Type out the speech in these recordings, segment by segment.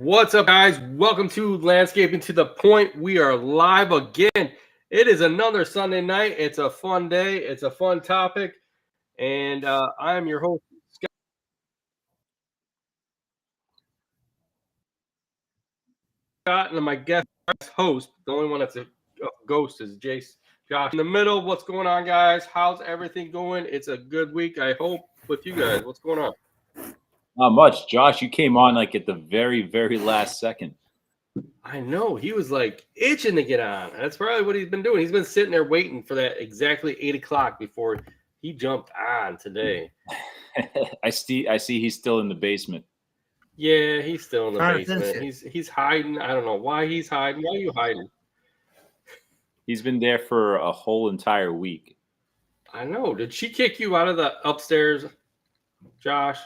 What's up, guys? Welcome to Landscaping to the Point. We are live again. It is another Sunday night. It's a fun day. It's a fun topic. And I am your host, Scott, and my guest host, the only one that's a ghost, is Jace. Josh in the middle. What's going on, guys? How's everything going? It's a good week, I hope, with you guys. What's going on? Not much. Josh, you came on like at the very, very last second. I know. He was like itching to get on. That's probably what he's been doing. He's been sitting there waiting for that exactly 8 o'clock before he jumped on today. I see he's still in the basement. Yeah, he's still in the basement. He's hiding. I don't know why he's hiding. Why are you hiding? He's been there for a whole entire week. I know. Did she kick you out of the upstairs, Josh?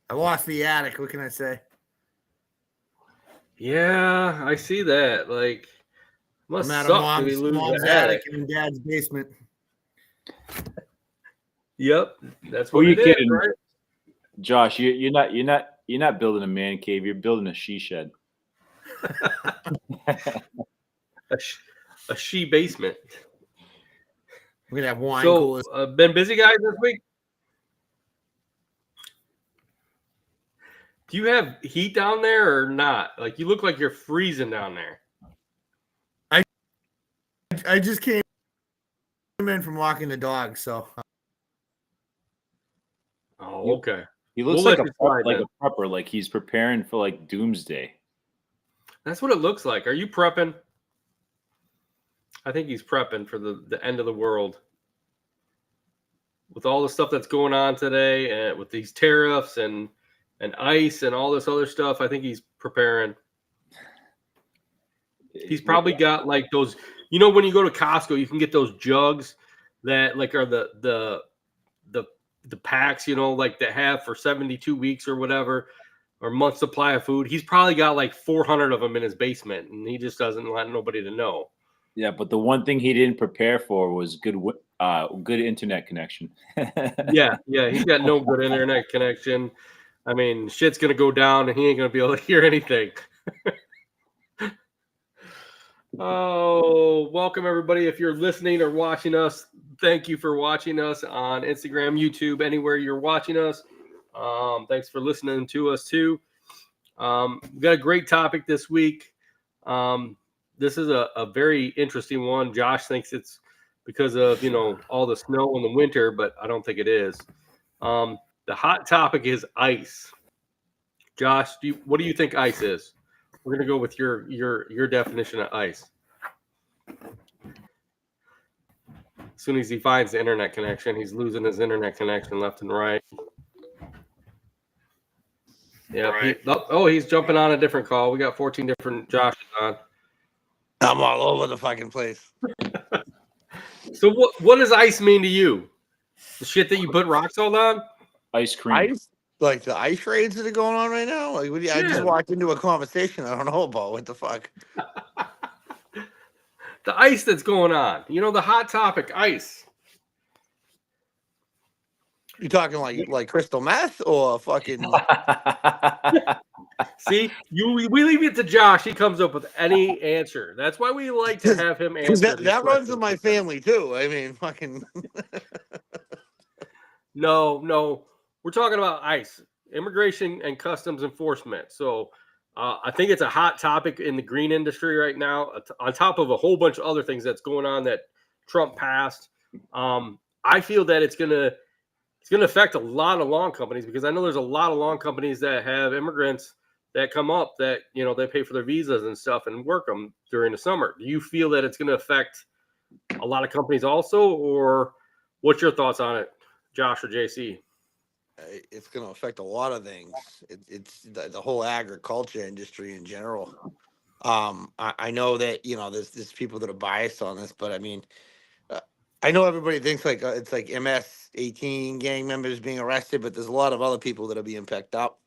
I lost the attic. What can I say? Yeah, I see that. Like, must I'm at suck to be losing mom's the attic and dad's basement. Yep, that's Who what are you it kidding, is, right? Josh? You're not building a man cave. You're building a she shed. a she basement. We're gonna have wine So, coolers. been busy, guys, this week. Do you have heat down there or not? Like, you look like you're freezing down there. I just came in from walking the dog, so. Oh, okay. He looks We'll like let you slide, a prepper, like he's preparing for like doomsday. That's what it looks like. Are you prepping? I think he's prepping for the end of the world. With all the stuff that's going on today, and with these tariffs and ICE and all this other stuff, I think he's preparing. He's probably got like those, when you go to Costco, you can get those jugs that like are the packs, like that have for 72 weeks or whatever, or month supply of food. He's probably got like 400 of them in his basement, and he just doesn't want nobody to know. Yeah, but the one thing he didn't prepare for was good internet connection. Yeah, he's got no good internet connection. I mean, shit's gonna go down, and he ain't gonna be able to hear anything. Oh, welcome everybody. If you're listening or watching us, thank you for watching us on Instagram, YouTube, anywhere you're watching us. Thanks for listening to us too. We've got a great topic this week. This is a very interesting one. Josh thinks it's because of, all the snow in the winter, but I don't think it is. The hot topic is ice. Josh, what do you think ice is? We're going to go with your definition of ice. As soon as he finds the internet connection, he's losing his internet connection left and right. Yeah. Right. He's jumping on a different call. We got 14 different Joshes on. I'm all over the fucking place. So what does ice mean to you? The shit that you put rock salt on? Ice cream. Ice? Like the ice raids that are going on right now? Like, I just walked into a conversation I don't know about. What the fuck? The ice that's going on. The hot topic, ice. You talking like crystal meth or fucking? See, we leave it to Josh. He comes up with any answer. That's why we like to have him answer. That runs in my family too. I mean, fucking. No. We're talking about ICE, Immigration and Customs Enforcement. So I think it's a hot topic in the green industry right now, on top of a whole bunch of other things that's going on that Trump passed. I feel that it's gonna affect a lot of lawn companies, because I know there's a lot of lawn companies that have immigrants that come up that, they pay for their visas and stuff and work them during the summer. Do you feel that it's going to affect a lot of companies also, or what's your thoughts on it, Josh or JC? It's going to affect a lot of things. It's the whole agriculture industry in general. I know that, there's people that are biased on this, but I mean, I know everybody thinks like it's like MS-18 gang members being arrested, but there's a lot of other people that are being picked up.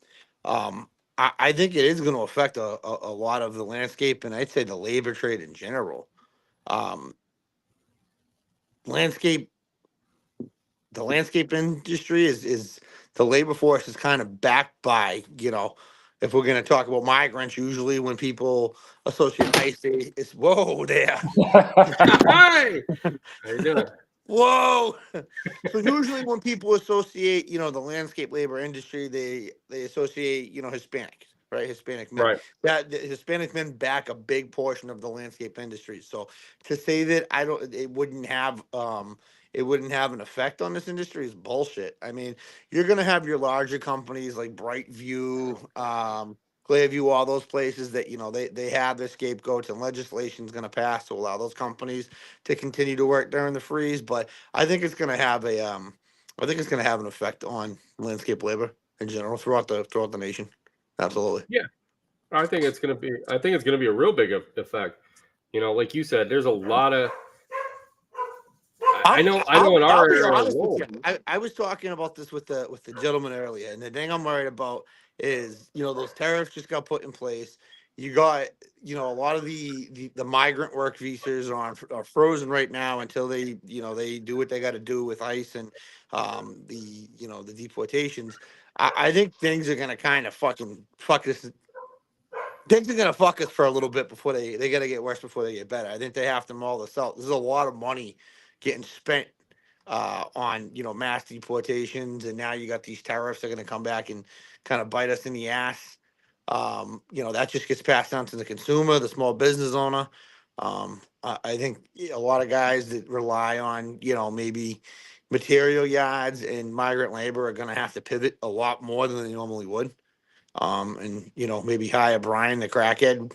I think it is going to affect a lot of the landscape, and I'd say the labor trade in general. The landscape industry is the labor force is kind of backed by, if we're going to talk about migrants, usually when people associate ICE, it's whoa there. Hi, how you doing? Whoa. So usually when people associate, the landscape labor industry, they associate, Hispanic, right? Hispanic men. Right. That the Hispanic men back a big portion of the landscape industry. So to say that it wouldn't have an effect on this industry is bullshit. I mean, you're gonna have your larger companies like Brightview, Clearview, all those places that they have their scapegoats, and legislation's gonna pass to allow those companies to continue to work during the freeze. But I think it's going to have an effect on landscape labor in general throughout the nation. Absolutely. Yeah, I think it's gonna be. I think it's gonna be a real big effect. Like you said, there's a lot of. I know. I know in I'll our be area honest with you. alone. I was talking about this with the gentleman earlier, and the thing I'm worried about is those tariffs just got put in place. You got a lot of the migrant work visas are frozen right now until they do what they got to do with ICE and the deportations. I think things are gonna kind of fucking fuck this. Things are gonna fuck us for a little bit before they gotta get worse before they get better. I think they have to mull this out. There's a lot of money getting spent on mass deportations, and now you got these tariffs that are gonna come back and kind of bite us in the ass. That just gets passed down to the consumer, the small business owner. I think a lot of guys that rely on maybe material yards and migrant labor are gonna have to pivot a lot more than they normally would, and maybe hire Brian the crackhead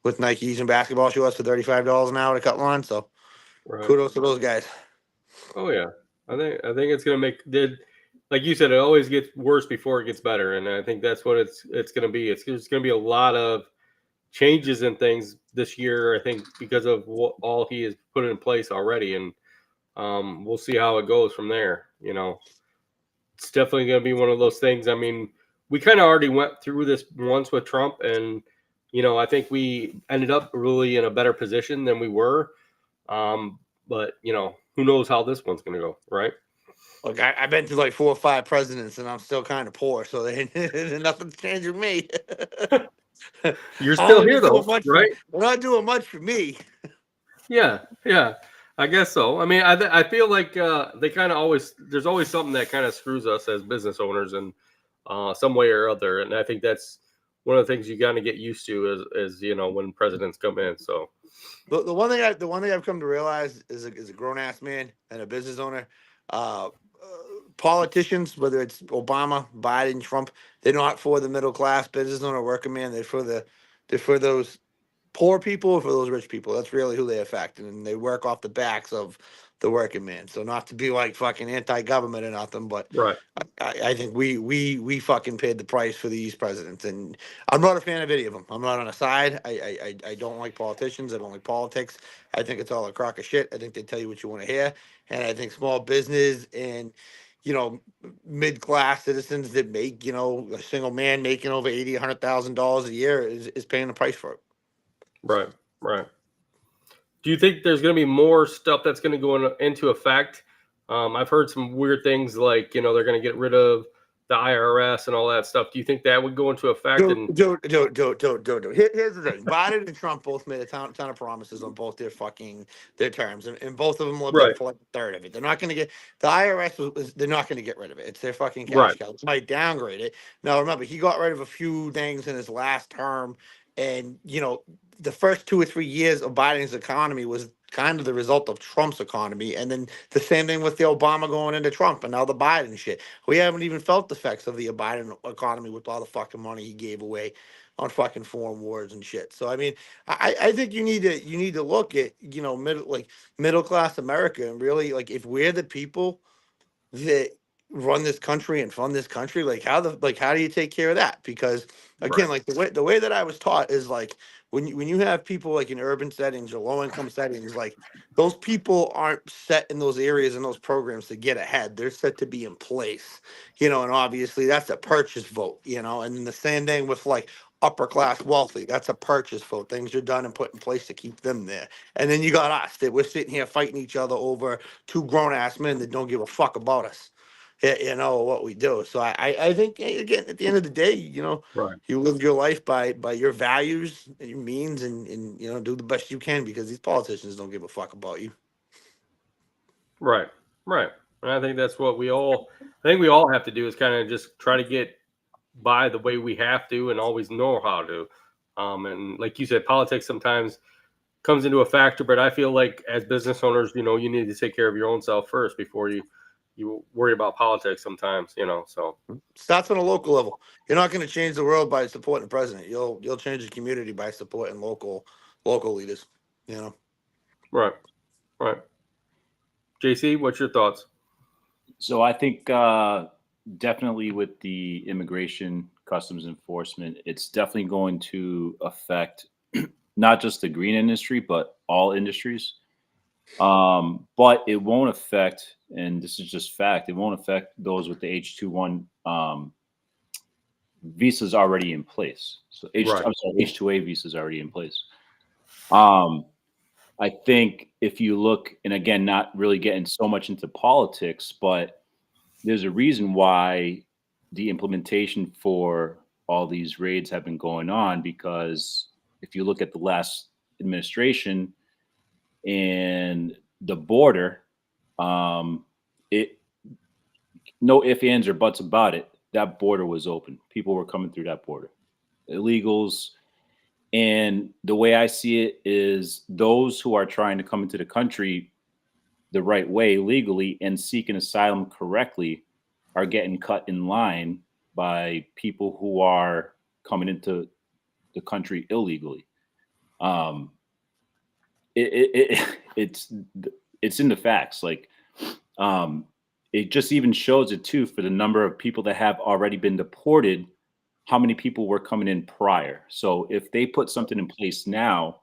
with Nikes and basketball shorts for $35 an hour to cut lawn. So Right. kudos to those guys. Oh yeah. I think it's gonna make did like you said, it always gets worse before it gets better, and I think that's what it's gonna be. It's just gonna be a lot of changes in things this year. I think because of what all he has put in place already, and we'll see how it goes from there. It's definitely going to be one of those things. I mean, we kind of already went through this once with Trump, and I think we ended up really in a better position than we were. But who knows how this one's going to go, right? Look, I've been through like 4 or 5 presidents, and I'm still kind of poor, so nothing's changing me. You're I still don't here think doing though, much for, right? they're not doing much for me. Yeah, yeah. I guess so. I mean, I feel like they kind of always there's always something that kind of screws us as business owners in some way or other, and I think that's one of the things you got to get used to is when presidents come in. So The one thing I've come to realize is a grown ass man and a business owner. Uh, Politicians, whether it's Obama, Biden, Trump, they're not for the middle class business owner, working man. They're for those poor people, for those rich people. That's really who they affect, and they work off the backs of the working man. So not to be like fucking anti-government or nothing, but right, I think we fucking paid the price for these presidents, and I'm not a fan of any of them. I'm not on a side. I don't like politicians. I don't like politics. I think it's all a crock of shit. I think they tell you what you want to hear, and I think small business and mid class citizens that make a single man making over $80,000-$100,000 a year is paying the price for it. right, right. Do you think there's going to be more stuff that's going to go into effect? I've heard some weird things like they're going to get rid of the IRS and all that stuff. Do you think that would go into effect? Dude, And Here's the thing. Biden and Trump both made a ton of promises on both their terms, and both of them lived up right, for like a third of it. They're not going to get the IRS. They're not going to get rid of it. It's their fucking cash right, cow. They might downgrade it. Now remember, he got rid of a few things in his last term, and the first 2 or 3 years of Biden's economy was kind of the result of Trump's economy, and then the same thing with the Obama going into Trump, and now the Biden shit. We haven't even felt the effects of the Biden economy with all the fucking money he gave away on fucking foreign wars and shit. So I mean, I think you need to look at middle class America, and really, like, if we're the people that run this country and fund this country, like how do you take care of that? Because again, right, like the way that I was taught is like when you have people like in urban settings or low income settings, like those people aren't set in those areas and those programs to get ahead. They're set to be in place, and obviously that's a purchase vote, and then the same thing with like upper class wealthy. That's a purchase vote. Things are done and put in place to keep them there. And then you got us that we're sitting here fighting each other over 2 grown ass men that don't give a fuck about us. you know, what we do. So I think, again, at the end of the day, you know, Right. you live your life by your values and your means, and you know, do the best you can, because these politicians don't give a fuck about you. Right. Right. And I think that's what I think we all have to do is kind of just try to get by the way we have to and always know how to. And like you said, politics sometimes comes into a factor, but I feel like as business owners, you know, you need to take care of your own self first before you worry about politics sometimes, you know. So Starts on a local level. You're not going to change the world by supporting the president. You'll change the community by supporting local leaders. You know. right. Right. JC, what's your thoughts? So I think definitely with the immigration customs enforcement, it's definitely going to affect not just the green industry, but all industries. But it won't affect, and this is just fact, it won't affect those with the H-2-1 visas already in place. So Right. I'm sorry, H-2A visas already in place. I think if you look, and again, not really getting so much into politics, but there's a reason why the implementation for all these raids have been going on, because if you look at the last administration and the border, it no ifs, ands, or buts about it. That border was open. People were coming through that border. Illegals. And the way I see it is those who are trying to come into the country the right way legally and seeking asylum correctly are getting cut in line by people who are coming into the country illegally. Um, it's in the facts. Like, it just even shows it too for the number of people that have already been deported. How many people were coming in prior? So if they put something in place now,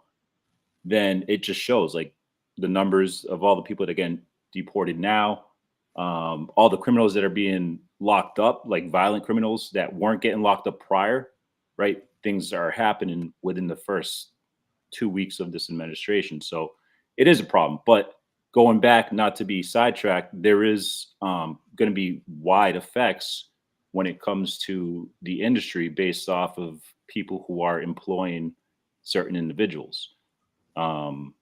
then it just shows like the numbers of all the people that get deported now, all the criminals that are being locked up, like violent criminals that weren't getting locked up prior, right? Things are happening within the first 2 weeks of this administration. So it is a problem. But going back, not to be sidetracked, there is going to be wide effects when it comes to the industry based off of people who are employing certain individuals. Um,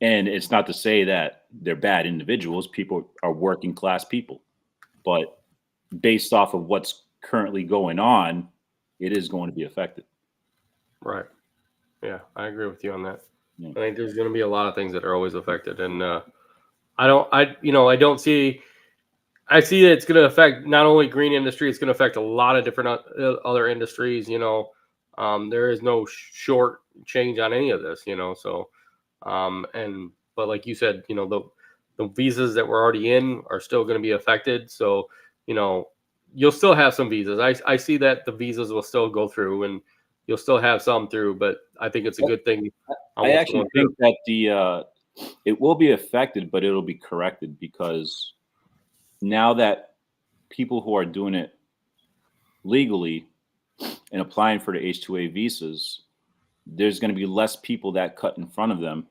and it's not to say that they're bad individuals. People are working class people, but based off of what's currently going on, it is going to be affected. Right. Yeah, I agree with you on that. Yeah. I think there's going to be a lot of things that are always affected, and I don't see. I see that it's going to affect not only green industry; it's going to affect a lot of different other industries. You know, there is no short change on any of this. You know, so but like you said, you know, the visas that we're already in are still going to be affected. So you know, you'll still have some visas. I see that the visas will still go through, and you'll still have some through. But I think it's a good thing. On I what's actually going through. think that it will be affected, but it'll be corrected, because now that people who are doing it legally and applying for the H-2A visas, there's going to be less people that cut in front of them,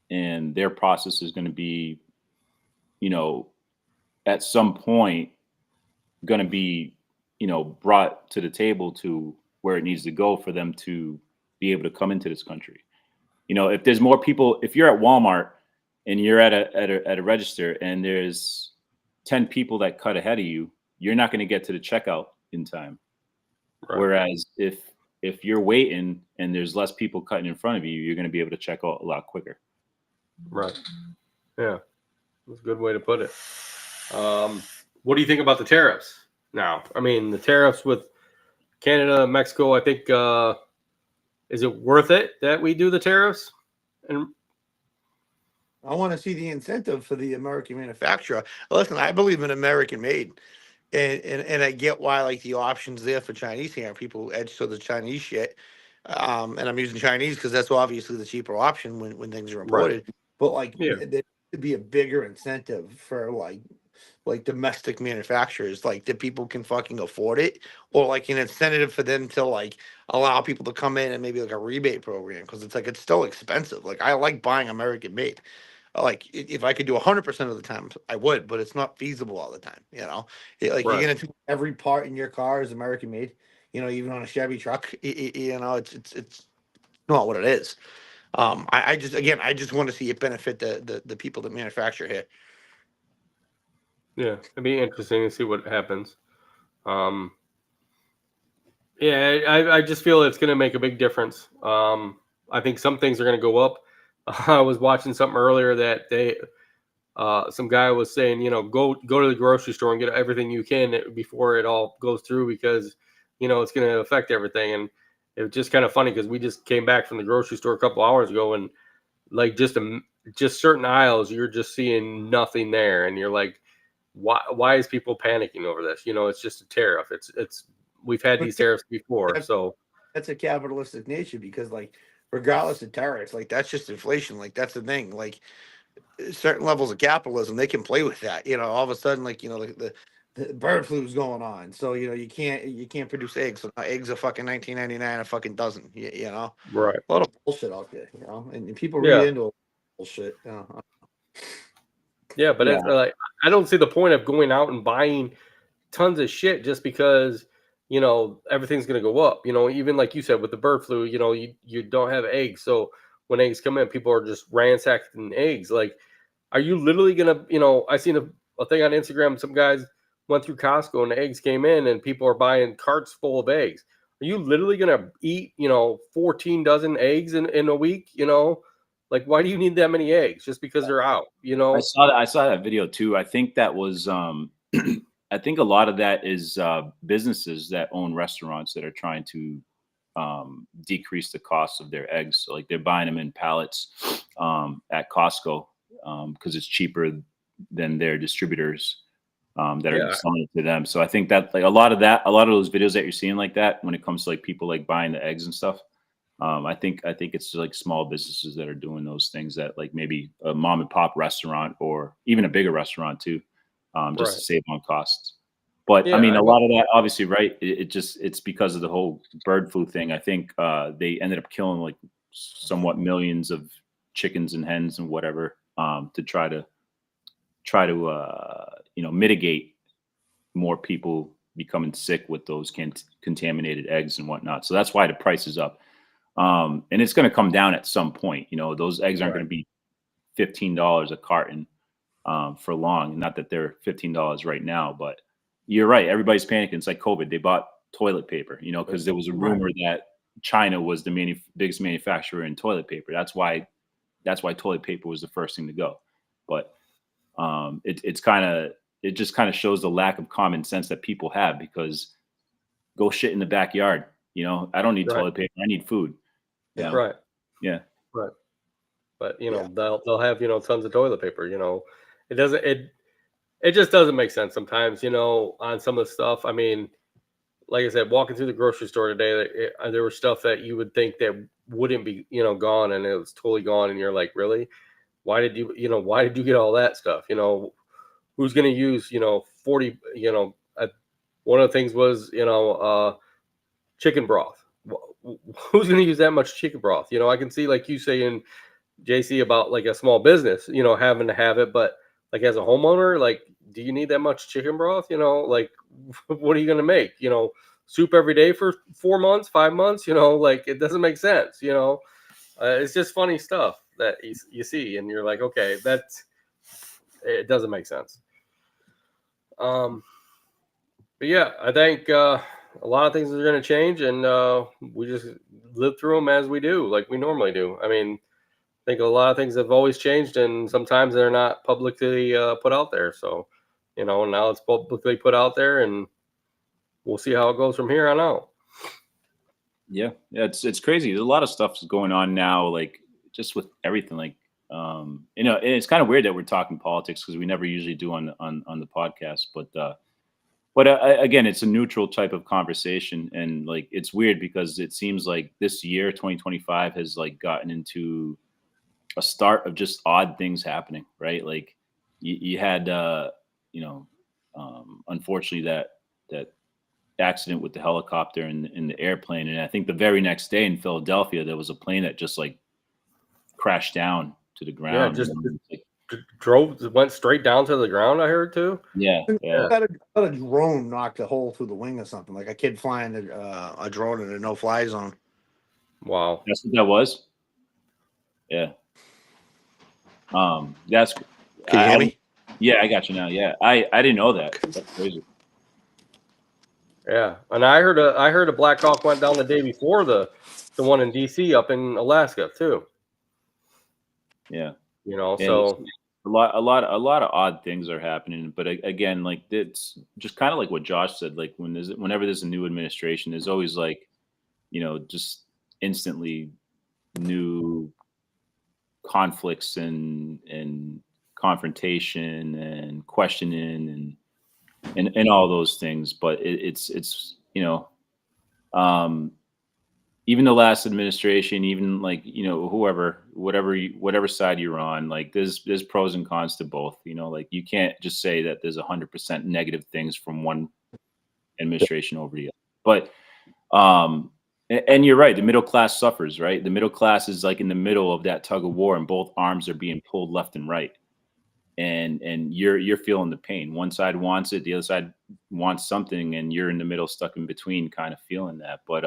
and their process is going to be, you know, at some point going to be, brought to the table to where it needs to go for them to be able to come into this country. If there's more people, if you're at Walmart and you're at a register and there's 10 people that cut ahead of you, you're not going to get to the checkout in time. Right. Whereas if you're waiting and there's less people cutting in front of you, you're going to be able to check out a lot quicker. Right. Yeah. That's a good way to put it. What do you think about the tariffs now? I mean, the tariffs with Canada, Mexico, I think, is it worth it that we do the tariffs? And I want to see the incentive for the American manufacturer. Listen, I believe in American made. And I get why, like, the options there for Chinese here. People edge to the Chinese shit. And I'm using Chinese because that's obviously the cheaper option when things are right. imported. But like, Yeah. there should be a bigger incentive for like domestic manufacturers, like that people can fucking afford it, or like an incentive for them to like allow people to come in and maybe like a rebate program, because it's like it's still expensive. Like, I like buying American made. like if I could do 100% of the time, I would, but it's not feasible all the time. Like you're Right. gonna do every part in your car is American made. Even on a Chevy truck, it's not what it is. I just want to see it benefit the people that manufacture here. Yeah, it'd be interesting to see what happens. Um, yeah, I just feel it's going to make a big difference. I think some things are going to go up. I was watching something earlier that some guy was saying, go to the grocery store and get everything you can before it all goes through because, it's going to affect everything. And it was just kind of funny because we just came back from the grocery store a couple hours ago and like just certain aisles, you're just seeing nothing there. And you're like, why is people panicking over this? It's just a tariff. We've had these tariffs before. So That's a capitalistic nation because, like, regardless of tariffs, like that's just inflation. Like that's the thing. Like certain levels of capitalism, they can play with that. All of a sudden, like the bird flu is going on, so you can't produce eggs. So now eggs are fucking 19.99 a fucking dozen. right. A lot of bullshit out there. And people read Yeah. into bullshit. Yeah, but Yeah. it's like I don't see the point of going out and buying tons of shit just because everything's going to go up. Even like you said with the bird flu, you don't have eggs, so when eggs come in, people are just ransacking eggs. Like, are you literally gonna? I seen a thing on Instagram. Some guys went through Costco and the eggs came in, and people are buying carts full of eggs. Are you literally gonna eat 14 dozen eggs in a week? Like, why do you need that many eggs just because they're out? I saw that video too. I think that was I think a lot of that is businesses that own restaurants that are trying to decrease the cost of their eggs. So like they're buying them in pallets at Costco because it's cheaper than their distributors that Yeah. are selling it to them. So I think that like a lot of those videos that you're seeing like that when it comes to like people like buying the eggs and stuff. I think it's like small businesses that are doing those things that like maybe a mom and pop restaurant or even a bigger restaurant too, just to Right. save on costs. But I Yeah, mean, I a know. lot of that, obviously, right? It's because of the whole bird flu thing. I think they ended up killing like somewhat millions of chickens and hens and whatever to try to mitigate more people becoming sick with those contaminated eggs and whatnot. So that's why the price is up. And it's going to come down at some point. Those eggs aren't Right. going to be $15 a carton for long. Not that they're $15 right now, but you're right. Everybody's panicking. It's like COVID. They bought toilet paper, because there was a rumor that China was the biggest manufacturer in toilet paper. That's why toilet paper was the first thing to go. But it just kind of shows the lack of common sense that people have because go shit in the backyard. I don't need Right. toilet paper. I need food. Right. Yeah. Right. But Yeah. they'll have tons of toilet paper. It just doesn't make sense sometimes. On some of the stuff. I mean, like I said, walking through the grocery store today, there was stuff that you would think that wouldn't be gone, and it was totally gone. And you're like, really? Why did why did you get all that stuff? Who's going to use 40? One of the things was chicken broth. Who's going to use that much chicken broth? I can see like you saying, JC, about like a small business, having to have it, but like as a homeowner, like, do you need that much chicken broth? Like, what are you going to make? Soup every day for 4 months, 5 months? Like, it doesn't make sense. It's just funny stuff that you see, and you're like, okay, it doesn't make sense. But yeah, I think a lot of things are going to change, and we just live through them as we do, like we normally do. I mean, I think a lot of things have always changed, and sometimes they're not publicly put out there. So, now it's publicly put out there, and we'll see how it goes from here on out. Yeah, it's crazy. There's a lot of stuff going on now, like just with everything. Like, and it's kind of weird that we're talking politics because we never usually do on the podcast. But again, it's a neutral type of conversation, and like it's weird because it seems like this year, 2025, has like gotten into a start of just odd things happening, right? Like you had, unfortunately that accident with the helicopter and the airplane. And I think the very next day in Philadelphia, there was a plane that just like crashed down to the ground. Yeah, just like went straight down to the ground. I heard too. Yeah. I thought a drone knocked a hole through the wing or something, like a kid flying a drone in a no-fly zone. Wow. That's what that was. Yeah. That's. Can you hear me? Yeah, I got you now. Yeah, I didn't know that. That's crazy. Yeah, and I heard a Black Hawk went down the day before the one in DC up in Alaska too. Yeah. You know, Yeah, so a lot of odd things are happening. But again, like it's just kind of like what Josh said. Like whenever there's a new administration, there's always like, just instantly new conflicts and confrontation and questioning and all those things. But it's even the last administration, even like whatever side you're on, like there's pros and cons to both. Like you can't just say that there's 100% negative things from one administration over the other. But and you're right, the middle class suffers, right? The middle class is like in the middle of that tug of war, and both arms are being pulled left and right. And you're feeling the pain. One side wants it, the other side wants something, and you're in the middle, stuck in between, kind of feeling that. But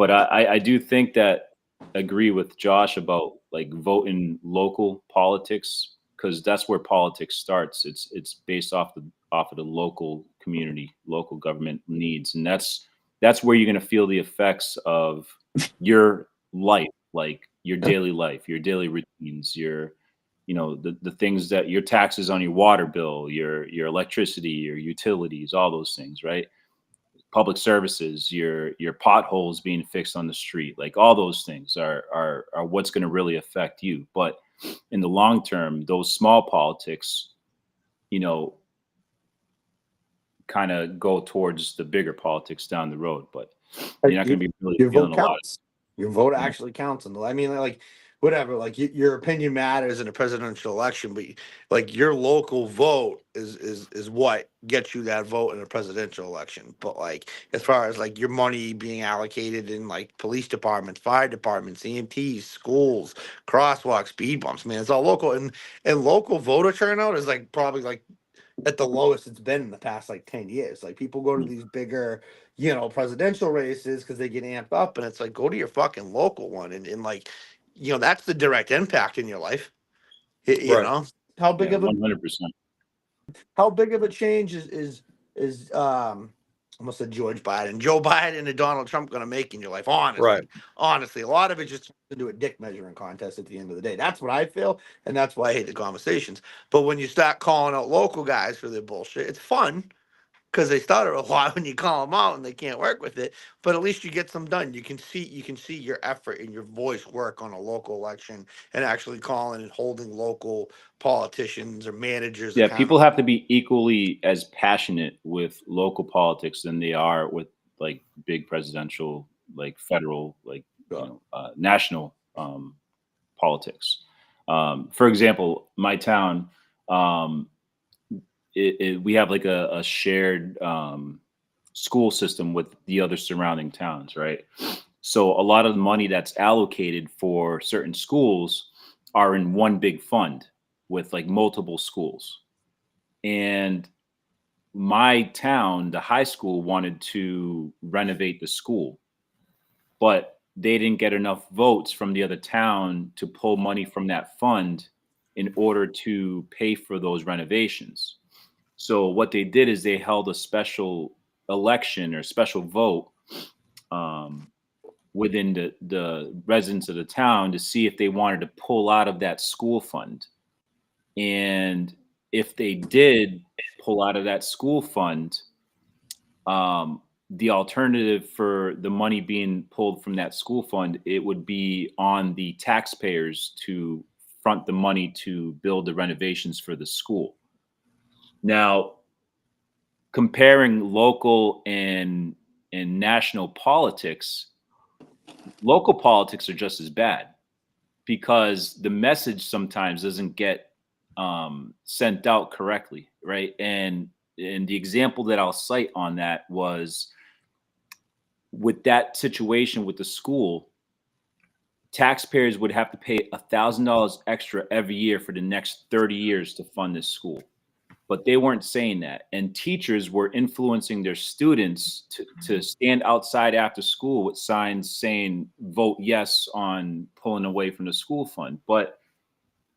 I do think that agree with Josh about like voting local politics, because that's where politics starts. It's based off of the local community, local government needs, and that's where you're going to feel the effects of your life, like your daily life, your daily routines, your the things that your taxes on your water bill, your electricity, your utilities, all those things, right? Public services, your potholes being fixed on the street, like all those things are what's going to really affect you. But in the long term, those small politics, kind of go towards the bigger politics down the road. But you're not going to be really Your feeling vote a lot. counts. Your vote actually counts. And I mean, like, whatever, like your opinion matters in a presidential election, but like your local vote is what gets you that vote in a presidential election. But like as far as like your money being allocated in like police departments, fire departments, EMTs, schools, crosswalks, speed bumps, man, it's all local. And local voter turnout is like probably like at the lowest it's been in the past like 10 years. Like people go to these bigger, presidential races because they get amped up, and it's like, go to your fucking local one. And like, that's the direct impact in your life. You right. know, how big Yeah, of a 100%. how big of a change is almost said George Biden, Joe Biden and Donald Trump going to make in your life? Right. Honestly, a lot of it just turns into a dick measuring contest at the end of the day. That's what I feel, and that's why I hate the conversations. But when you start calling out local guys for their bullshit, it's fun because they stutter a lot when you call them out and they can't work with it. But at least you get some done. You can see your effort and your voice work on a local election, and actually calling and holding local politicians or managers Yeah, accountable. people have to be equally as passionate with local politics than they are with like big presidential, like federal, like national politics. For example, my town, we have like a shared school system with the other surrounding towns, right? So a lot of the money that's allocated for certain schools are in one big fund with like multiple schools. And my town, the high school, wanted to renovate the school, but they didn't get enough votes from the other town to pull money from that fund in order to pay for those renovations. So what they did is they held a special election or special vote within the residents of the town to see if they wanted to pull out of that school fund. And if they did pull out of that school fund, the alternative for the money being pulled from that school fund, it would be on the taxpayers to front the money to build the renovations for the school. Now, comparing local and national politics, local politics are just as bad because the message sometimes doesn't get sent out correctly, right? And the example that I'll cite on that was with that situation with the school. taxpayers would have to pay $1,000 extra every year for the next 30 years to fund this school. But they weren't saying that. And teachers were influencing their students to stand outside after school with signs saying, vote yes on pulling away from the school fund. But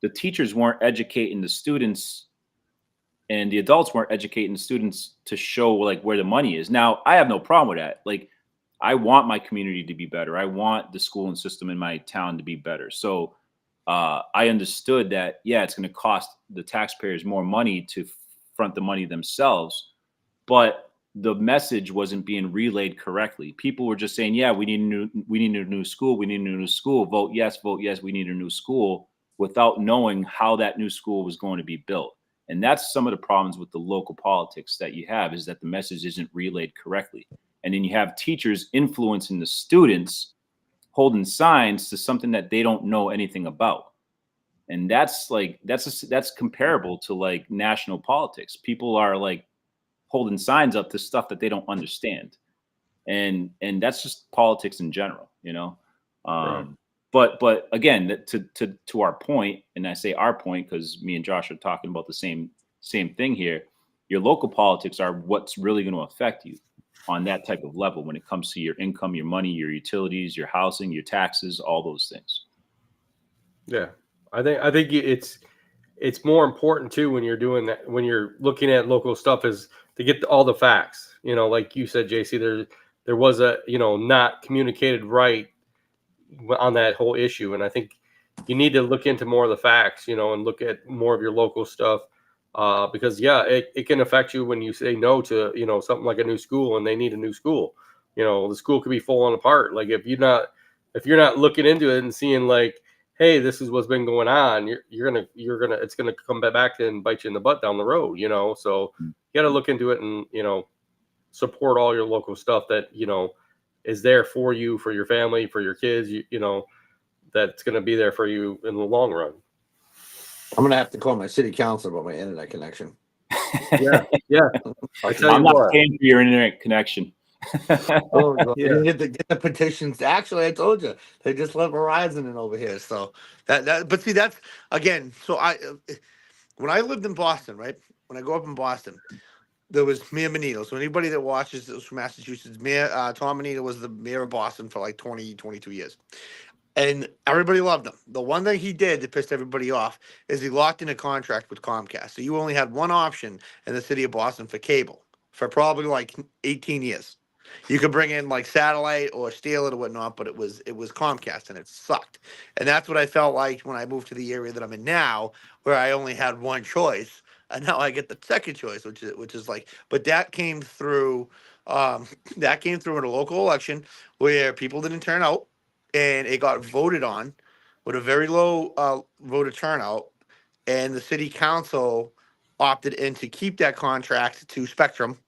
the teachers weren't educating the students, and the adults weren't educating the students to show like where the money is. Now, I have no problem with that. Like, I want my community to be better. I want the schooling system in my town to be better. So I understood that, yeah, it's going to cost the taxpayers more money to front the money themselves, but the message wasn't being relayed correctly. People were just saying, yeah, we need a new school. We need a new school. Vote yes, we need a new school, without knowing how that new school was going to be built. And that's some of the problems with the local politics that you have, is that the message isn't relayed correctly. And then you have teachers influencing the students, holding signs to something that they don't know anything about. And that's comparable to like national politics. People are like holding signs up to stuff that they don't understand. And that's just politics in general, you know? Right. But again, to our point, and I say our point because me and Josh are talking about the same thing here. Your local politics are what's really going to affect you on that type of level when it comes to your income, your money, your utilities, your housing, your taxes, all those things. Yeah, I think it's more important too when you're doing that, when you're looking at local stuff, is to get all the facts. You know, like you said, JC, there was a, you know, not communicated right on that whole issue, and I think you need to look into more of the facts, you know, and look at more of your local stuff, because yeah, it can affect you when you say no to, you know, something like a new school and they need a new school. You know, the school could be falling apart. Like if you're not looking into it and seeing like, hey, this is what's been going on, you're gonna it's gonna come back and bite you in the butt down the road, you know. So you got to look into it and, you know, support all your local stuff that, you know, is there for you, for your family, for your kids, you know, that's going to be there for you in the long run. I'm gonna have to call my city council about my internet connection. Yeah, yeah. I'm not paying for your internet connection. Oh, Yeah. get the petitions. Actually, I told you they just let Verizon in over here. So but see, that's again. So when I lived in Boston, right? When I grew up in Boston, there was Mayor Menino. So anybody that watches this from Massachusetts, Tom Menino was the mayor of Boston for like 20, 22 years. And everybody loved him. The one thing he did that pissed everybody off is he locked in a contract with Comcast. So you only had one option in the city of Boston for cable for probably like 18 years. You could bring in like satellite or steal it or whatnot, but it was Comcast and it sucked. And that's what I felt like when I moved to the area that I'm in now, where I only had one choice, and now I get the second choice, which is like. But that came through. That came through in a local election where people didn't turn out, and it got voted on with a very low voter turnout, and the city council opted in to keep that contract to Spectrum.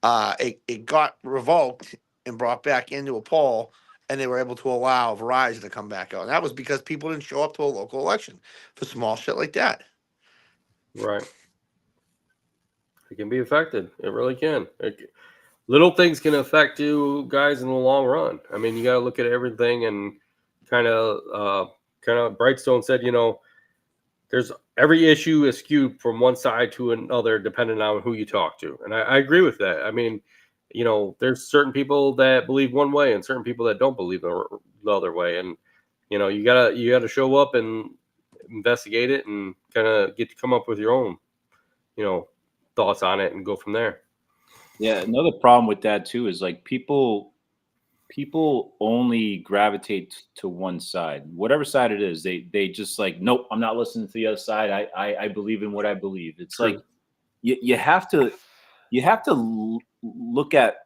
It got revoked and brought back into a poll, and they were able to allow Verizon to come back out. And that was because people didn't show up to a local election for small shit like that. Right. It can be affected. It really can. Little things can affect you guys in the long run. I mean, you got to look at everything, and kind of Brightstone said, you know, there's every issue is skewed from one side to another depending on who you talk to. And I agree with that. I mean, you know, there's certain people that believe one way and certain people that don't believe the other way. And, you know, you gotta show up and investigate it and kind of come up with your own, you know, thoughts on it and go from there. Yeah. Another problem with that too is like people only gravitate to one side, whatever side it is. They just like, nope, I'm not listening to the other side. I believe in what I believe. It's true. Like you have to look at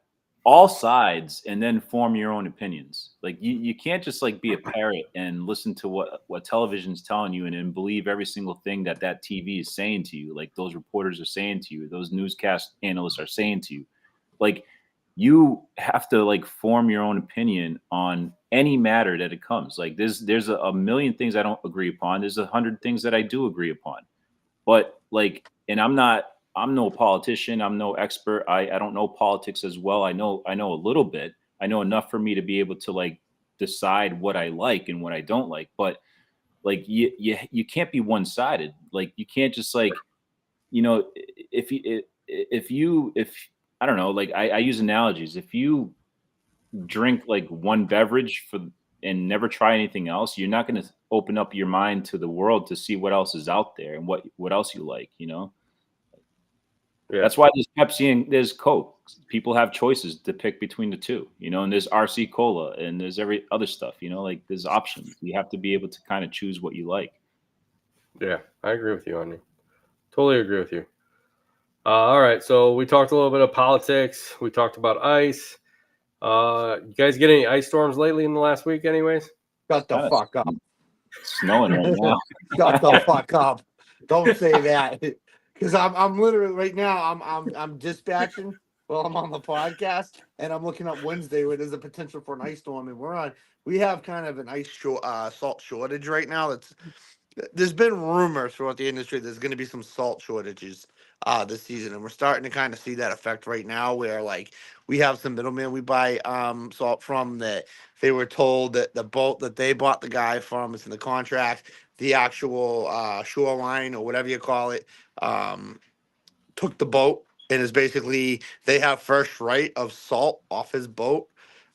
all sides and then form your own opinions. Like you can't just like be a parrot and listen to what television's telling you and then believe every single thing that TV is saying to you. Like those reporters are saying to you, those newscast analysts are saying to you. Like you have to like form your own opinion on any matter that it comes. Like there's a million things I don't agree upon. There's 100 things that I do agree upon. But like, and I'm no politician. I'm no expert. I don't know politics as well. I know a little bit. I know enough for me to be able to like decide what I like and what I don't like. But like you can't be one sided. Like you can't just like, if I don't know, like I use analogies. If you drink like one beverage and never try anything else, you're not going to open up your mind to the world to see what else is out there and what else you like. Yeah. That's why there's Pepsi and there's Coke. People have choices to pick between the two, and there's RC Cola and there's every other stuff, like there's options. You have to be able to kind of choose what you like. Yeah, I agree with you, Andy. Totally agree with you. All right, so we talked a little bit of politics. We talked about ice. You guys get any ice storms lately in the last week, anyways? Shut the fuck up. Snowing right now. Shut the fuck up. Don't say that. Because I'm literally right now I'm dispatching while I'm on the podcast, and I'm looking up Wednesday where there's a potential for an ice storm, and we have kind of an salt shortage right now. There's been rumors throughout the industry there's going to be some salt shortages this season, and we're starting to kind of see that effect right now, where like we have some middlemen we buy salt from that they were told that the boat that they bought the guy from is in the contract, the actual shoreline or whatever you call it, took the boat and is basically they have first right of salt off his boat,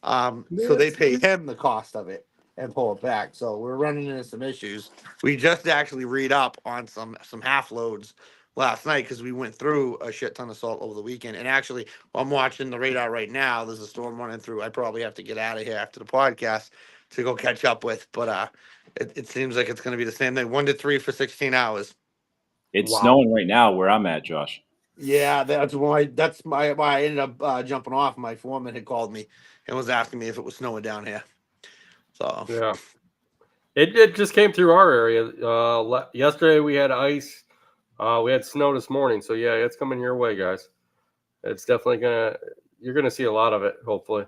so they pay him the cost of it and pull it back. So we're running into some issues. We just actually read up on some half loads last night because we went through a shit ton of salt over the weekend. And actually, I'm watching the radar right now. There's a storm running through. I probably have to get out of here after the podcast to go catch up with. But it seems like it's going to be the same thing. 1 to 3 for 16 hours. It's snowing right now where I'm at, Josh. Yeah, why I ended up jumping off. My foreman had called me and was asking me if it was snowing down here. So yeah, it just came through our area. Yesterday we had ice. We had snow this morning. So yeah, it's coming your way, guys. It's definitely you're gonna see a lot of it. Hopefully,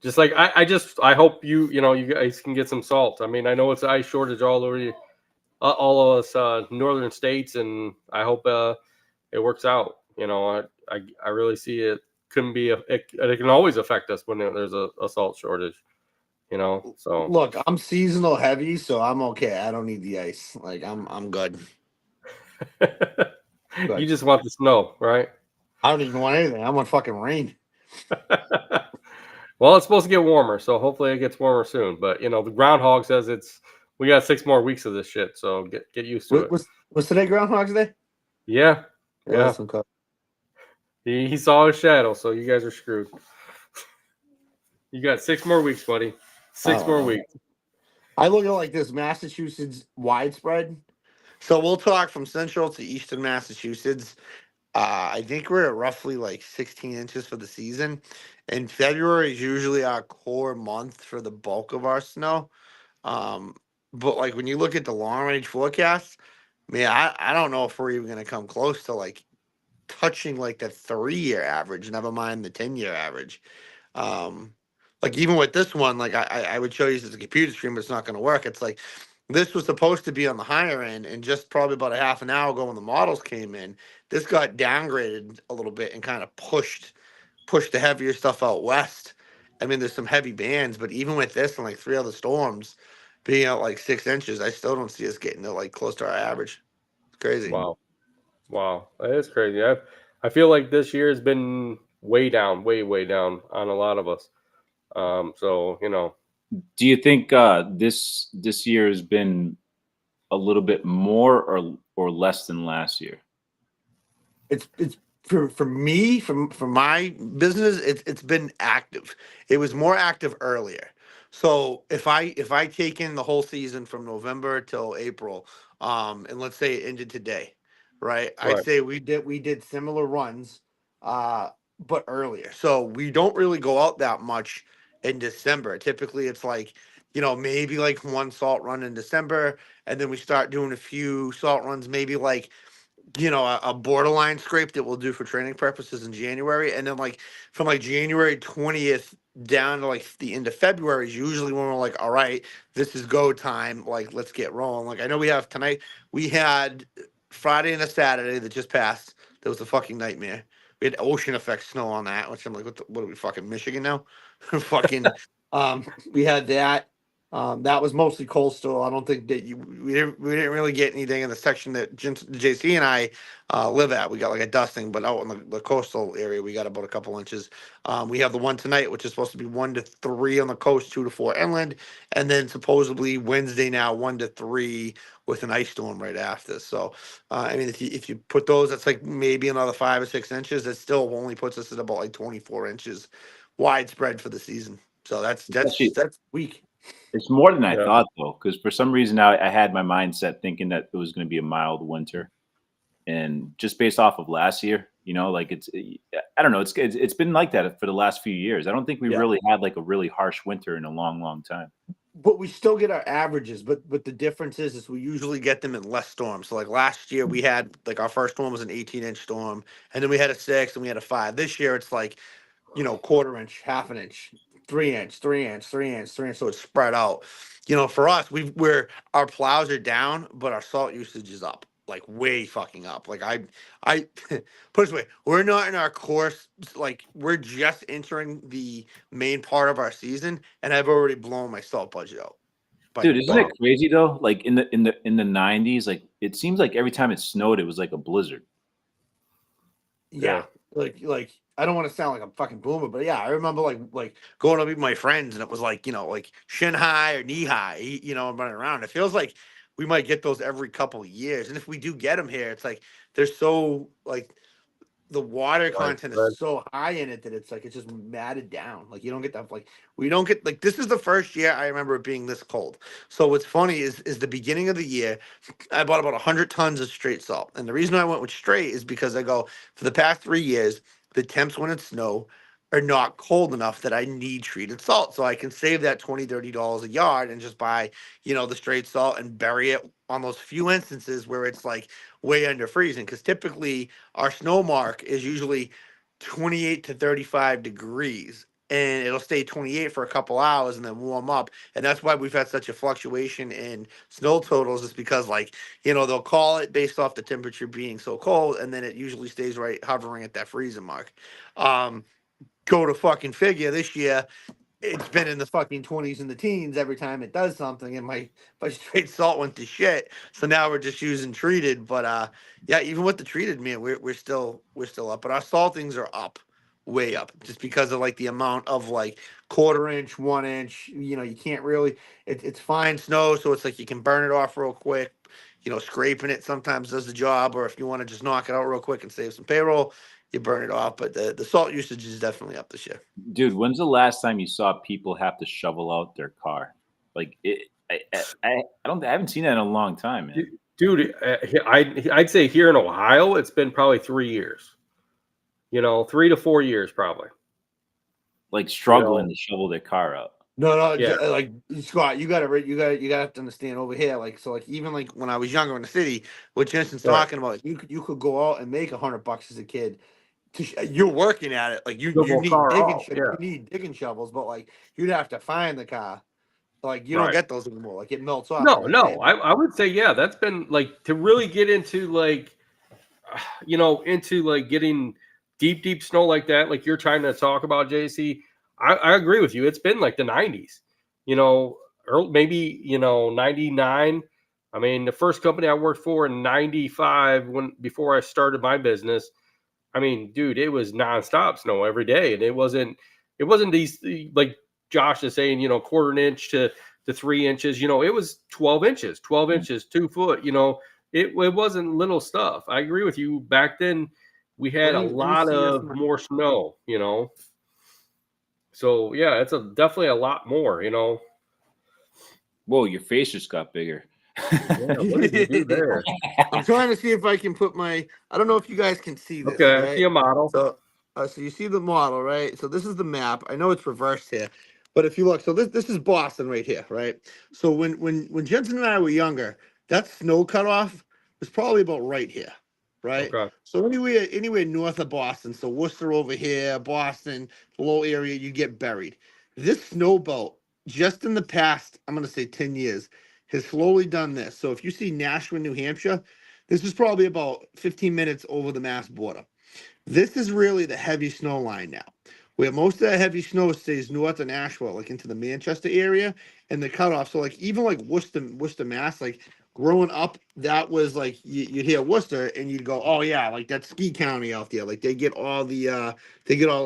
just like I hope you guys can get some salt. I mean, I know it's an ice shortage all over all of us northern states, and I hope it works out. I really see it it can always affect us when there's a salt shortage. So look, I'm seasonal heavy, so I'm okay. I don't need the ice. Like I'm good. You just want the snow, right? I don't even want anything. I want fucking rain. Well, it's supposed to get warmer, so hopefully it gets warmer soon. But the groundhog says we got 6 more weeks of this shit, so get used to it. Was today Groundhog's Day? Yeah. Yeah. Yeah. He saw his shadow, so you guys are screwed. You got 6 more weeks, buddy. 6 more weeks. I look at it like this: Massachusetts widespread. So we'll talk from central to eastern Massachusetts. I think we're at roughly like 16 inches for the season, and February is usually our core month for the bulk of our snow. But like when you look at the long range forecast, man, I don't know if we're even going to come close to like touching like the 3-year average, never mind the 10-year average. Like even with this one, like I would show you as a computer screen, but it's not going to work. It's like this was supposed to be on the higher end, and just probably about a half an hour ago when the models came in, this got downgraded a little bit and kind of pushed the heavier stuff out west. I mean, there's some heavy bands, but even with this and like 3 other storms being out like 6 inches, I still don't see us getting to like close to our average. It's crazy. Wow, that is crazy. I feel like this year has been way down on a lot of us. So Do you think this year has been a little bit more or less than last year? It's for me, for my business, it's been active. It was more active earlier. So if I take in the whole season from November till April, and let's say it ended today, right? I'd Right. say we did similar runs, but earlier. So we don't really go out that much in December. Typically, it's like maybe like one salt run in December, and then we start doing a few salt runs, maybe like a borderline scrape that we'll do for training purposes in January. And then like from like January 20th down to like the end of February is usually when we're like, all right, this is go time. Like, let's get rolling. Like I know we have tonight, we had Friday and a Saturday that just passed. That was a fucking nightmare. We had ocean effect snow on that, which I'm like, what are we fucking Michigan now? Fucking We had that. That was mostly coastal. I don't think that we didn't really get anything in the section that JC and I live at. We got like a dusting, but out in the coastal area, we got about a couple inches. We have the one tonight, which is supposed to be 1 to 3 on the coast, 2 to 4 inland, and then supposedly Wednesday now 1 to 3 with an ice storm right after. So, I mean, if you put those, that's like maybe another 5 or 6 inches. That still only puts us at about like 24 inches widespread for the season. So that's Actually, weak. it's more than I Yeah. thought, though, because for some reason I had my mindset thinking that it was going to be a mild winter, and just based off of last year, like I don't know, it's been like that for the last few years. I don't think we Yeah. really had like a really harsh winter in a long, long time. But we still get our averages. But the difference is we usually get them in less storms. So like last year we had like our first storm was an 18-inch storm, and then we had a 6 and we had a 5. This year it's like, quarter inch, half an inch, 3 inch, 3 inch, 3 inch, 3 inch. So it's spread out. For us, our plows are down, but our salt usage is up, like way fucking up. Like I put it this way, we're not in our course. Like we're just entering the main part of our season, and I've already blown my salt budget out. Dude, isn't it But crazy though? Like in the 90s, like it seems like every time it snowed, it was like a blizzard. yeah, like I don't want to sound like I'm fucking boomer, but yeah, I remember like going up with my friends, and it was like like shin high or knee high, and running around. It feels like we might get those every couple of years, and if we do get them here, it's like they're so like the water content is Widespread. so high in it that it's like it's just matted down. Like you don't get that. Like we don't get like this is the first year I remember it being this cold. So what's funny is the beginning of the year, I bought about 100 tons of straight salt, and the reason I went with straight is because I go for the past 3 years the temps when it's snow are not cold enough that I need treated salt, so I can save that $20-$30 a yard and just buy the straight salt and bury it on those few instances where it's like way under freezing, because typically our snow mark is usually 28 to 35 degrees, and it'll stay 28 for a couple hours and then warm up. And that's why we've had such a fluctuation in snow totals, is because they'll call it based off the temperature being so cold, and then it usually stays right hovering at that freezing mark. um Go to fucking figure, this year it's been in the fucking 20s and the teens every time it does something, and my straight salt went to shit. So now we're just using treated. But yeah, even with the treated, man, we're still up. But our saltings are up, way up, just because of like the amount of like quarter inch, 1 inch. You can't really. It's fine snow, so it's like you can burn it off real quick. Scraping it sometimes does the job, or if you want to just knock it out real quick and save some payroll, you burn it off. But the salt usage is definitely up this year. Dude, when's the last time you saw people have to shovel out their car? Like I haven't seen that in a long time, man. Dude, I'd say here in Ohio, it's been probably 3 years. 3 to 4 years probably. Like struggling to shovel their car out. No, Yeah. like Scott, you gotta have to understand over here. Like, so, like even like when I was younger in the city, what Jensen's Right. talking about, you could go out and make $100 as a kid. You're working at it, like you Double need car digging, off, yeah. you need digging shovels, but like you'd have to find the car. Like you don't Right. get those anymore. Like it melts off. No, right there. I would say, yeah, that's been like to really get into like, into like getting deep snow like that, like you're trying to talk about, JC. I agree with you. It's been like the 90s, or maybe, 99. I mean, the first company I worked for in 95, before I started my business, I mean, dude, it was nonstop snow every day. And it wasn't these, like Josh is saying, quarter an inch to 3 inches, it was 12 inches, 2 foot, it wasn't little stuff. I agree with you. Back then we had a Let me lot see this. of more snow, so yeah, it's definitely a lot more, Whoa, your face just got bigger. Yeah, what did you do there? I'm trying to see if I can put my. I don't know if you guys can see this. Okay, I Right? see a model. So you see the model, right? So this is the map. I know it's reversed here, but if you look, so this is Boston right here, right? So when Jensen and I were younger, that snow cutoff was probably about right here, right? Okay. So anywhere north of Boston, so Worcester over here, Boston, the low area, you get buried. This snow belt, just in the past, I'm gonna say 10 years, has slowly done this. So if you see Nashua, New Hampshire, this is probably about 15 minutes over the Mass border. This is really the heavy snow line now. where most of that heavy snow stays north of Nashville, like into the Manchester area, and the cutoff. So like even like Worcester, Mass. Like growing up, that was like you'd hear Worcester, and you'd go, oh yeah, like that's ski county out there. Like they get all the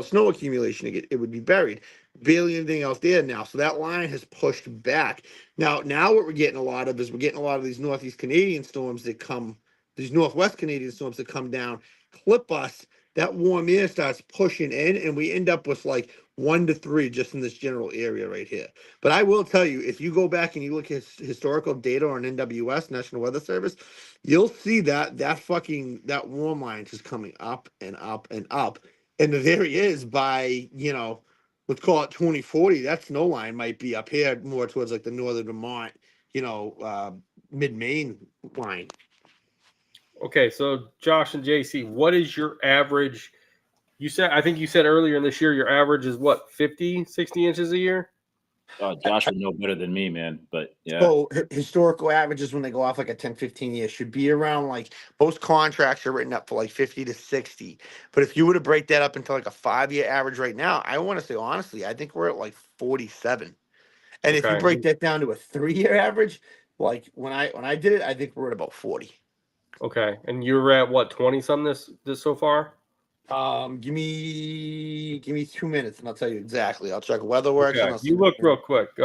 snow accumulation. It would be buried. Barely anything else there now. So that line has pushed back. Now what we're getting a lot of is we're getting a lot of these Northeast Canadian storms that come, these Northwest Canadian storms that come down, clip us. That warm air starts pushing in, and we end up with like 1 to 3 just in this general area right here. But I will tell you, if you go back and you look at historical data on NWS, National Weather Service, you'll see that warm line just coming up and up and up. And there he is by, let's call it 2040. That snow line might be up here more towards like the northern Vermont, mid-Maine line. Okay, so Josh and JC, what is your average? I think you said earlier in this year, your average is what, 50, 60 inches a year? Josh would know better than me, man. But yeah. So historical averages when they go off like a 10, 15 years should be around like most contracts are written up for like 50 to 60. But if you were to break that up into like a 5-year average right now, I want to say honestly, I think we're at like 47. And if you Okay. break that down to a 3-year average, like when I did it, I think we're at about 40. Okay, and you're at what, 20 something this so far? Give me 2 minutes and I'll tell you exactly. I'll check WeatherWorks and Okay, I'll see. you look real quick.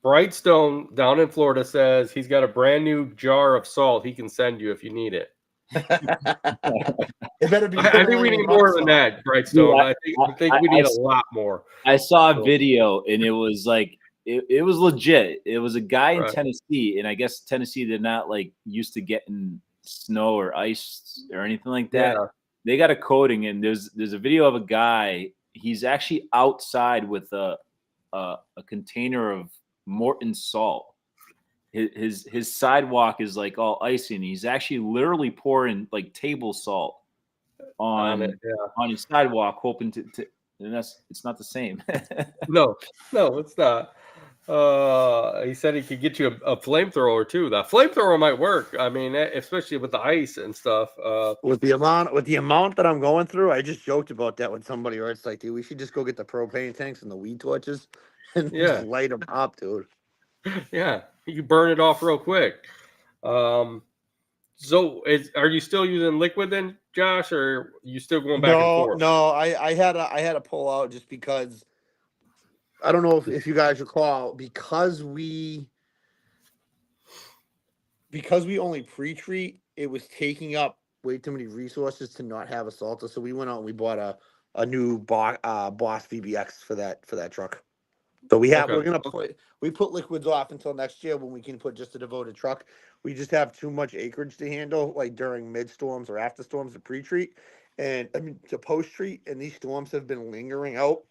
Brightstone down in Florida says he's got a brand new jar of salt he can send you if you need it. It better be. I think we need more than that, Brightstone. Dude, I think we need a lot more. I saw a video and it was like it was legit. It was a guy in Tennessee, and I guess Tennessee they're not like used to getting snow or ice or anything like that. Yeah. They got a coating, and there's a video of a guy. He's actually outside with a container of Morton salt. His sidewalk is like all icy, and he's actually literally pouring like table salt on his sidewalk, hoping to and it's not the same. No, it's not. He said he could get you a flamethrower too. The flamethrower might work. I mean, especially with the ice and stuff. With the amount that I'm going through, I just joked about that with somebody. Or it's like, dude, we should just go get the propane tanks and the weed torches and just light them up, dude. Yeah, you can burn it off real quick. So are you still using liquid then, Josh, or are you still going back and forth? No, I had to pull out just because. I don't know if you guys recall, because we only pre-treat, it was taking up way too many resources to not have a salter. So we went out and we bought a new Boss VBX for that truck. So we put liquids off until next year when we can put just a devoted truck. We just have too much acreage to handle, like during mid storms or after storms to pre-treat, and to post-treat. And these storms have been lingering out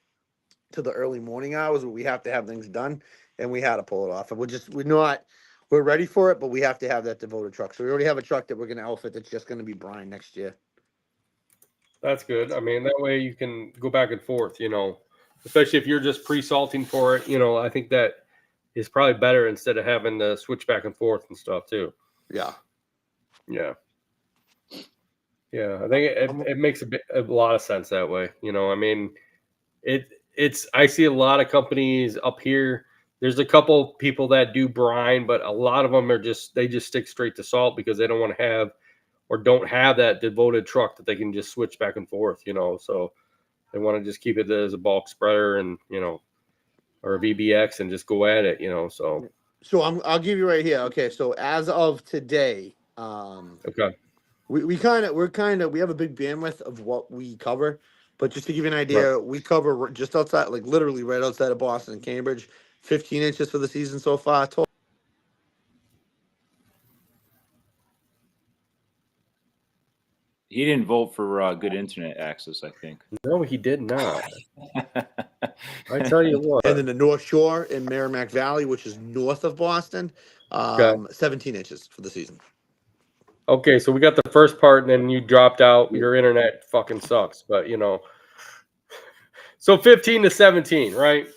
to the early morning hours where we have to have things done, and we had to pull it off. And we're ready for it, but we have to have that devoted truck. So we already have a truck that we're going to outfit that's just going to be brine next year. That's good. I mean, that way you can go back and forth, especially if you're just pre-salting for it. I think that is probably better instead of having to switch back and forth and stuff too. Yeah. Yeah. Yeah. I think it makes a lot of sense that way. I mean, I see a lot of companies up here. There's a couple people that do brine, but a lot of them they just stick straight to salt because they don't want to have or don't have that devoted truck that they can just switch back and forth, so they want to just keep it as a bulk spreader and, or a VBX and just go at it, so. So I'll give you right here. Okay. So as of today, okay. We have a big bandwidth of what we cover. But just to give you an idea, we cover just outside, like literally right outside of Boston and Cambridge, 15 inches for the season so far. He didn't vote for good internet access, I think. No, he did not. I tell you what. And then the North Shore in Merrimack Valley, which is north of Boston, 17 inches for the season. Okay, so we got the first part, and then you dropped out. Your internet fucking sucks, but So 15 to 17, right?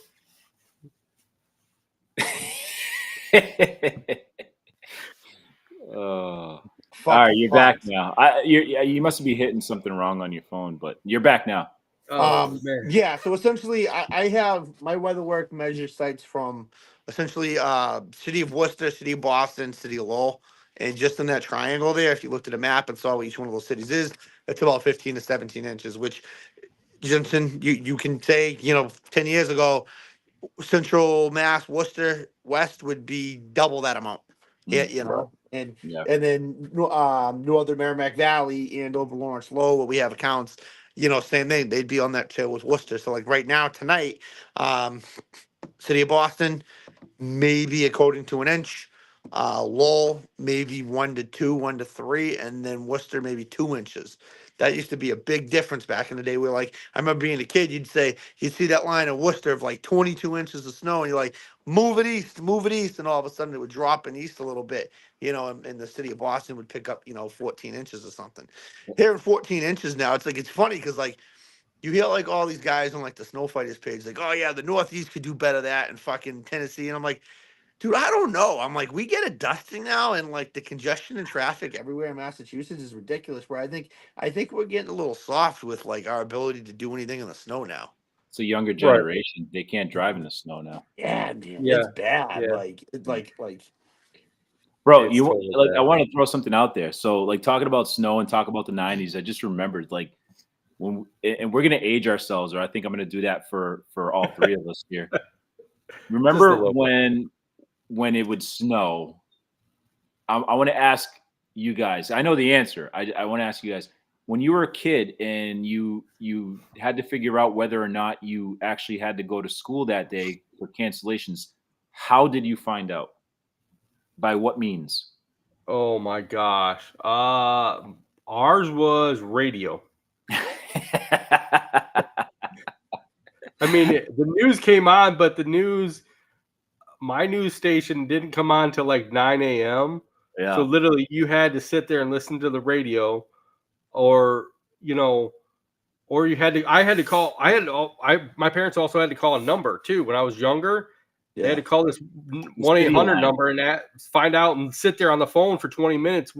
All right, you're back now. You must be hitting something wrong on your phone, but you're back now. Oh man. Yeah, so essentially I have my weather work measure sites from essentially city of Worcester, city of Boston, city of Lowell. And just in that triangle there, if you looked at a map and saw what each one of those cities is, it's about 15 to 17 inches, which Jensen, you can say, 10 years ago, Central Mass, Worcester West would be double that amount. Yeah, Right. and Yeah. then Northern Merrimack Valley and over Lawrence Low, where we have accounts, same thing. They'd be on that tail with Worcester. So like right now tonight, City of Boston, maybe a coating to an inch. Lowell, maybe 1 to 2, 1 to 3, and then Worcester, maybe 2 inches. That used to be a big difference back in the day. Where like I remember being a kid, you'd see that line of Worcester of like 22 inches of snow, and you're like, move it east, and all of a sudden it would drop in east a little bit, and the city of Boston would pick up, 14 inches or something. Here in 14 inches now, it's funny because like you hear like all these guys on like the snow fighters page, like, oh yeah, the Northeast could do better that in fucking Tennessee. And I'm like, dude, I don't know. I'm like, we get a dusting now, and like the congestion and traffic everywhere in Massachusetts is ridiculous. Where I think we're getting a little soft with like our ability to do anything in the snow now. It's a younger Right. generation. They can't drive in the snow now. Yeah, man, Yeah. it's bad. Yeah. Like, it's like, Bro, It's totally like I bad. want to throw something out there. So like talking about snow and talk about the 90s, I just remembered like and we're gonna age ourselves, or I think I'm gonna do that for all three of us here. Just a Remember little bit. when it would snow? I want to ask you guys. I know the answer. I want to ask you guys. When you were a kid and you had to figure out whether or not you actually had to go to school that day for cancellations, how did you find out? By what means? Oh my gosh. Ours was radio. I mean, the news came on, but my news station didn't come on till like 9 a.m. Yeah. So literally, you had to sit there and listen to the radio, or or you had to. I had to call. My parents also had to call a number too when I was younger. They had to call this 1-800 number and find out and sit there on the phone for 20 minutes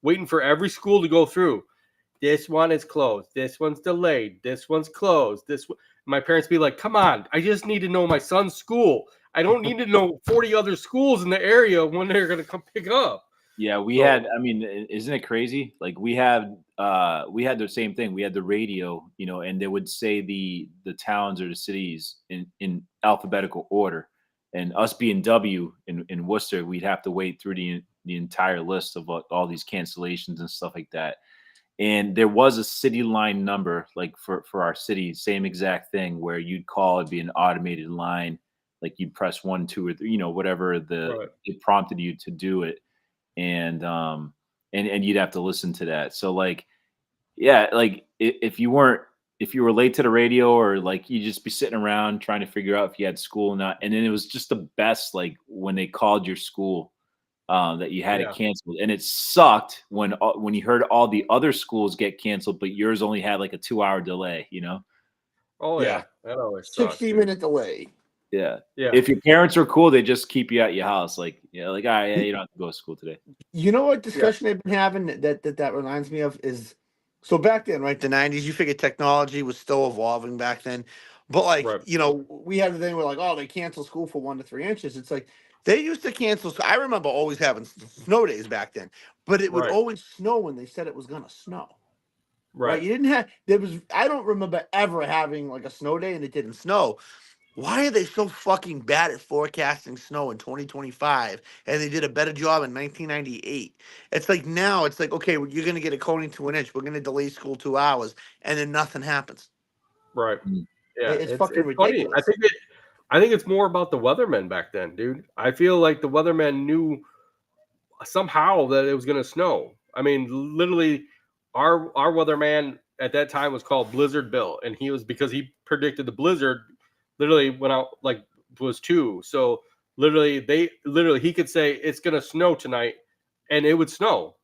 waiting for every school to go through. This one is closed. This one's delayed. This one's closed. My parents be like, come on, I just need to know my son's school. I don't need to know 40 other schools in the area when they're going to come pick up. Yeah, we had, I mean, isn't it crazy? Like we had the same thing. We had the radio, and they would say the towns or the cities in alphabetical order. And us being W in Worcester, we'd have to wait through the entire list of all these cancellations and stuff like that. And there was a city line number, like for our city, same exact thing, where you'd call, it'd be an automated line, like you'd press 1, 2, or 3, whatever it prompted you to do it, and you'd have to listen to that. So like, yeah, like if you were late to the radio, or like you just be sitting around trying to figure out if you had school or not, and then it was just the best, like when they called your school. That you had it canceled, and it sucked when you heard all the other schools get canceled, but yours only had like a 2-hour delay. Oh yeah, that always sucks. 60-minute delay. Yeah. If your parents are cool, they just keep you at your house, like all right, yeah, you don't have to go to school today. You know what discussion they've been having that reminds me of is, so back then, right, the 90s, you figured technology was still evolving back then, but like we had the thing where like, oh, they cancel school for 1 to 3 inches. It's like they used to cancel. So I remember always having snow days back then, but it would always snow when they said it was gonna snow. Right. You didn't have, I don't remember ever having like a snow day and it didn't snow. Why are they so fucking bad at forecasting snow in 2025? And they did a better job in 1998. It's like now, it's like, okay, you're going to get a coating to an inch. We're going to delay school 2 hours, and then nothing happens. Right. Yeah. It's fucking ridiculous. Funny. I think it's more about the weathermen back then, dude. I feel like the weathermen knew somehow that it was going to snow. I mean, literally, our weatherman at that time was called Blizzard Bill, and because he predicted the blizzard. Literally went out like was 2. So literally he could say it's gonna snow tonight, and it would snow,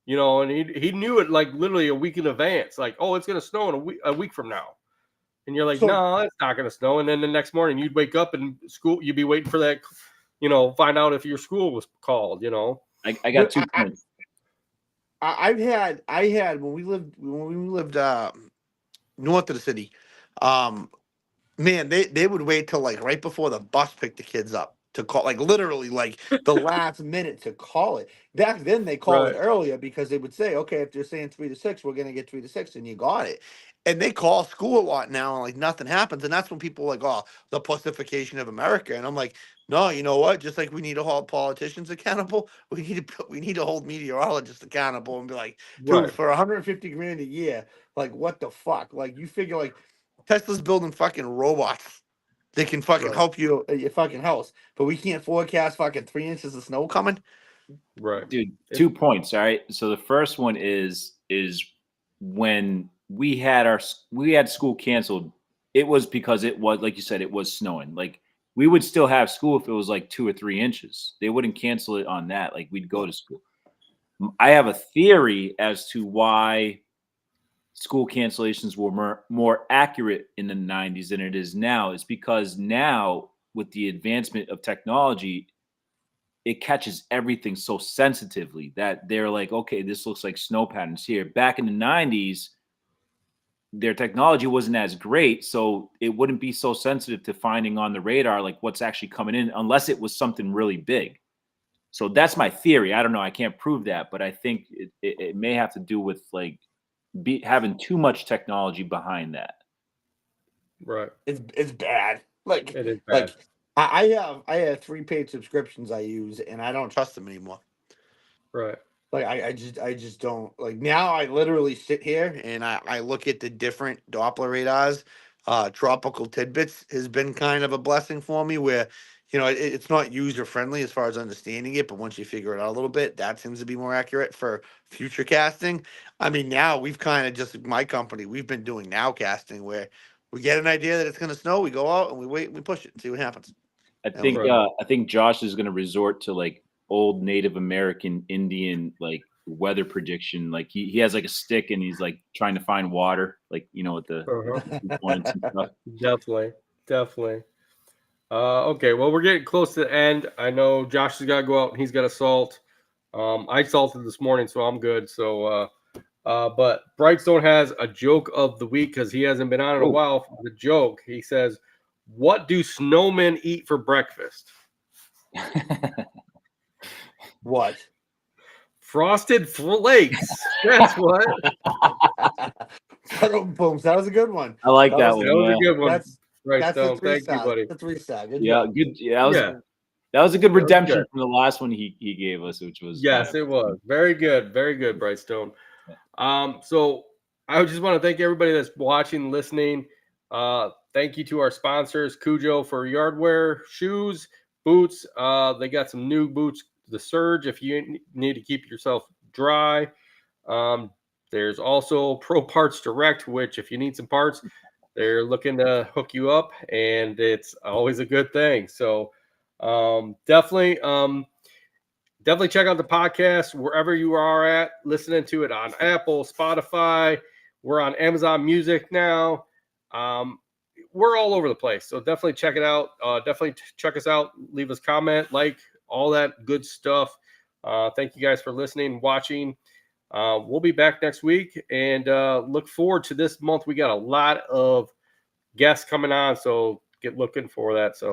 and he knew it like literally a week in advance, like, oh, it's gonna snow in a week from now. And you're like, no, it's not gonna snow. And then the next morning you'd wake up and you'd be waiting for that, find out if your school was called, I got 2 points. I had when we lived north of the city. Man, they would wait till like right before the bus picked the kids up to call, like literally like the last minute to call it. Back then they called Right. it earlier because they would say, okay, if they're saying 3 to 6, we're gonna get 3 to 6, and you got it. And they call school a lot now, and like nothing happens. And that's when people are like, oh, the pussification of America. And I'm like, no, you know what? Just like we need to hold politicians accountable, we need to hold meteorologists accountable and be like, dude, Right. for 150 grand a year, like what the fuck? Like you figure like Tesla's building fucking robots that can fucking Right. help you at your fucking house, but we can't forecast fucking 3 inches of snow coming. Right. Dude, 2 points. All right. So the first one is when we had school canceled, it was because it was, like you said, it was snowing. Like we would still have school if it was like 2 or 3 inches. They wouldn't cancel it on that. Like we'd go to school. I have a theory as to why school cancellations were more accurate in the 90s than it is now. Is because now with the advancement of technology, it catches everything so sensitively that they're like, okay, this looks like snow patterns here. Back in the 90s, their technology wasn't as great, so it wouldn't be so sensitive to finding on the radar like what's actually coming in unless it was something really big. So that's my theory. I don't know. I can't prove that, but I think it may have to do with like having too much technology behind that. Right. It's bad. Like It is bad. like I have 3 paid subscriptions I use, and I don't trust them anymore. Right. Like I just don't, like, now I literally sit here and I look at the different Doppler radars. Tropical Tidbits has been kind of a blessing for me, where it's not user friendly as far as understanding it, but once you figure it out a little bit, that seems to be more accurate for future casting. I mean, now we've kind of just, my company, we've been doing now casting where we get an idea that it's going to snow, we go out and we wait and we push it and see what happens. I And we, think I think Josh is going to resort to like old Native American Indian like weather prediction. Like he has like a stick and he's like trying to find water, like with the points and stuff. Definitely. Okay, well, we're getting close to the end. I know Josh has got to go out and he's got to salt. I salted this morning, so I'm good. So, but Brightstone has a joke of the week because he hasn't been on in a while. The joke, he says, "What do snowmen eat for breakfast?" what? Frosted flakes. That's what. Boom. That was a good one. I like that one. That was a good one. That's Brightstone. the 3 Thank star. you, buddy. The 3-star. Good Yeah, job. good. Yeah, that was a good was redemption good. from the last one he gave us, which was Yes, it was very good, Brightstone. So I just want to thank everybody that's watching, listening. Thank you to our sponsors, Cujo for yardwear, shoes, boots. They got some new boots, the Surge, if you need to keep yourself dry. There's also Pro Parts Direct, which if you need some parts, they're looking to hook you up, and it's always a good thing. So definitely check out the podcast wherever you are at, listening to it on Apple, Spotify. We're on Amazon Music now. We're all over the place. So definitely check it out. Definitely check us out. Leave us a comment, like, all that good stuff. Thank you guys for listening, watching. We'll be back next week, and look forward to this month. We got a lot of guests coming on, so get looking for that. So